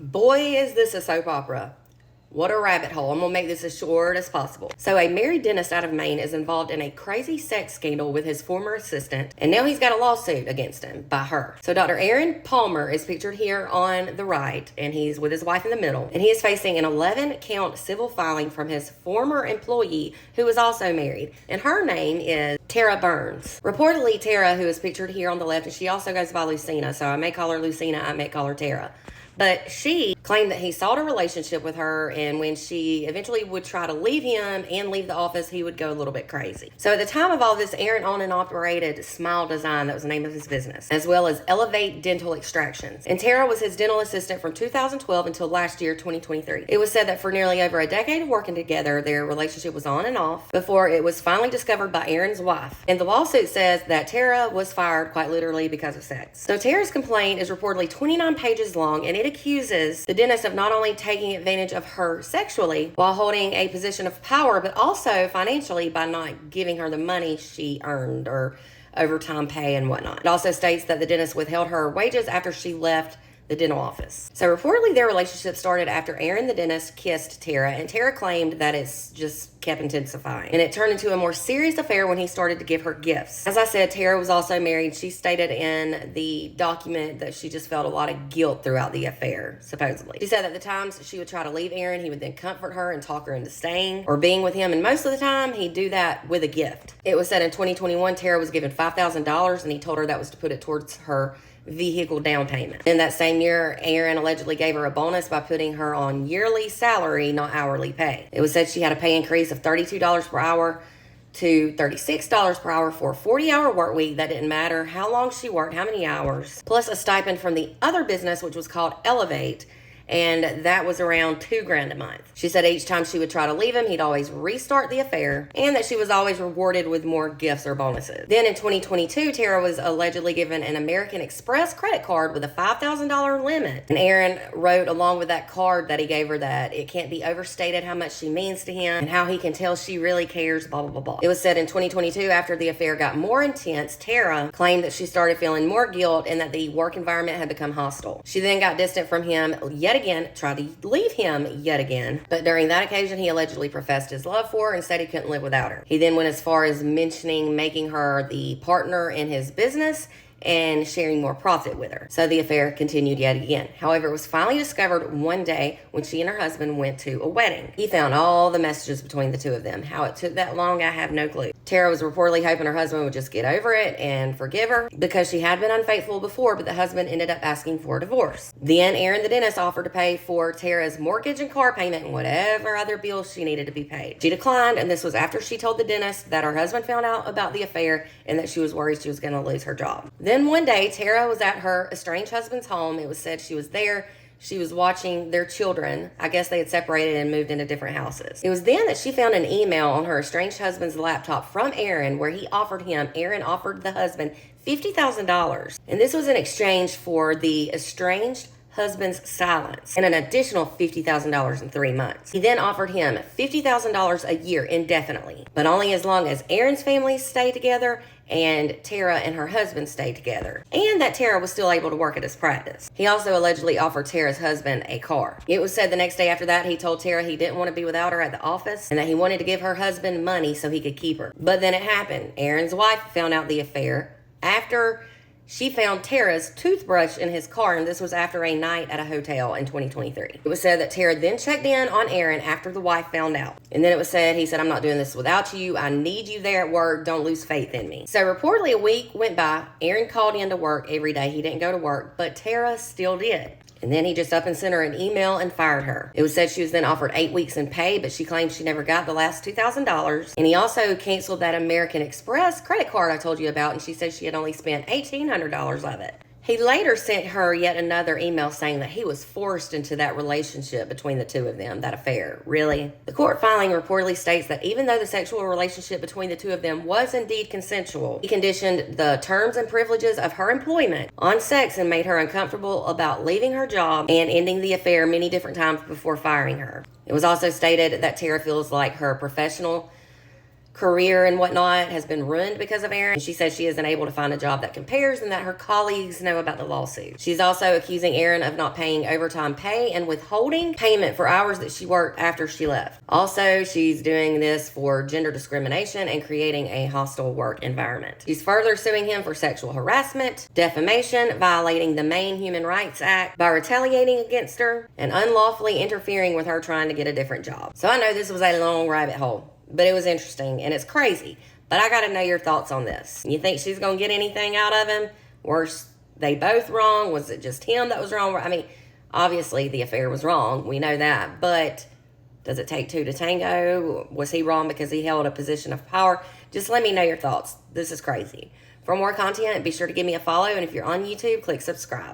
Boy, is this a soap opera. What a rabbit hole. I'm going to make this as short as possible. So a married dentist out of Maine is involved in a crazy sex scandal with his former assistant, and now he's got a lawsuit against him by her. So Dr. Aaron Palmer is pictured here on the right, and he's with his wife in the middle, and he is facing an 11-count civil filing from his former employee who is also married, and her name is Tara Burns. Reportedly, Tara, who is pictured here on the left, and she also goes by Lucina, so I may call her Lucina, I may call her Tara. But she claimed that he sought a relationship with her, and when she eventually would try to leave him and leave the office, he would go a little bit crazy. So at the time of all this, Aaron owned and operated Smile Design, that was the name of his business, as well as Elevate Dental Extractions. And Tara was his dental assistant from 2012 until last year, 2023. It was said that for nearly over a decade of working together, their relationship was on and off before it was finally discovered by Aaron's wife. And the lawsuit says that Tara was fired quite literally because of sex. So Tara's complaint is reportedly 29 pages long, and it accuses the dentist of not only taking advantage of her sexually while holding a position of power, but also financially by not giving her the money she earned or overtime pay and whatnot. It also states that the dentist withheld her wages after she left the dental office. So reportedly their relationship started after Aaron the dentist kissed Tara, and Tara claimed that it's just kept intensifying. And it turned into a more serious affair when he started to give her gifts. As I said, Tara was also married. She stated in the document that she just felt a lot of guilt throughout the affair, supposedly. She said that the times she would try to leave Aaron, he would then comfort her and talk her into staying or being with him, and most of the time he'd do that with a gift. It was said in 2021 Tara was given $5,000, and he told her that was to put it towards her vehicle down payment. In that same year, Aaron allegedly gave her a bonus by putting her on yearly salary, not hourly pay. It was said she had a pay increase of $32 per hour to $36 per hour for a 40-hour work week. That didn't matter how long she worked, how many hours, plus a stipend from the other business, which was called Elevate, and that was around $2,000 a month. She said each time she would try to leave him, he'd always restart the affair, and that she was always rewarded with more gifts or bonuses. Then in 2022, Tara was allegedly given an American Express credit card with a $5,000 limit. And Aaron wrote along with that card that he gave her that it can't be overstated how much she means to him and how he can tell she really cares, blah, blah, blah, blah. It was said in 2022, after the affair got more intense, Tara claimed that she started feeling more guilt and that the work environment had become hostile. She then got distant from him yet again, tried to leave him yet again, but during that occasion he allegedly professed his love for her and said he couldn't live without her. He then went as far as mentioning making her the partner in his business and sharing more profit with her. So the affair continued yet again. However, it was finally discovered one day when she and her husband went to a wedding. He found all the messages between the two of them. How it took that long, I have no clue. Tara was reportedly hoping her husband would just get over it and forgive her because she had been unfaithful before, but the husband ended up asking for a divorce. Then Aaron the dentist offered to pay for Tara's mortgage and car payment and whatever other bills she needed to be paid. She declined, and this was after she told the dentist that her husband found out about the affair and that she was worried she was going to lose her job. Then one day, Tara was at her estranged husband's home. It was said she was there. She was watching their children. I guess they had separated and moved into different houses. It was then that she found an email on her estranged husband's laptop from Aaron where Aaron offered the husband $50,000. And this was in exchange for the estranged husband's silence and an additional $50,000 in 3 months. He then offered him $50,000 a year indefinitely, but only as long as Aaron's family stayed together and Tara and her husband stayed together, and that Tara was still able to work at his practice. He also allegedly offered Tara's husband a car. It was said the next day after that, he told Tara he didn't want to be without her at the office and that he wanted to give her husband money so he could keep her. But then it happened. Aaron's wife found out the affair after she found Tara's toothbrush in his car, and this was after a night at a hotel in 2023. It was said that Tara then checked in on Aaron after the wife found out. And then it was said, he said, "I'm not doing this without you. I need you there at work. Don't lose faith in me." So reportedly a week went by. Aaron called in to work every day. He didn't go to work, but Tara still did. And then he just up and sent her an email and fired her. It was said she was then offered 8 weeks in pay, but she claimed she never got the last $2,000. And he also canceled that American Express credit card I told you about, and she said she had only spent $1,800 of it. He later sent her yet another email saying that he was forced into that relationship between the two of them, that affair. Really? The court filing reportedly states that even though the sexual relationship between the two of them was indeed consensual, he conditioned the terms and privileges of her employment on sex and made her uncomfortable about leaving her job and ending the affair many different times before firing her. It was also stated that Tara feels like her professional career and whatnot has been ruined because of Aaron. She says she isn't able to find a job that compares and that her colleagues know about the lawsuit. She's also accusing Aaron of not paying overtime pay and withholding payment for hours that she worked after she left. Also, she's doing this for gender discrimination and creating a hostile work environment. She's further suing him for sexual harassment, defamation, violating the Maine Human Rights Act by retaliating against her, and unlawfully interfering with her trying to get a different job. So I know this was a long rabbit hole, but it was interesting and it's crazy. But I got to know your thoughts on this. You think she's going to get anything out of him? Were they both wrong? Was it just him that was wrong? I mean, obviously the affair was wrong. We know that. But does it take two to tango? Was he wrong because he held a position of power? Just let me know your thoughts. This is crazy. For more content, be sure to give me a follow. And if you're on YouTube, click subscribe.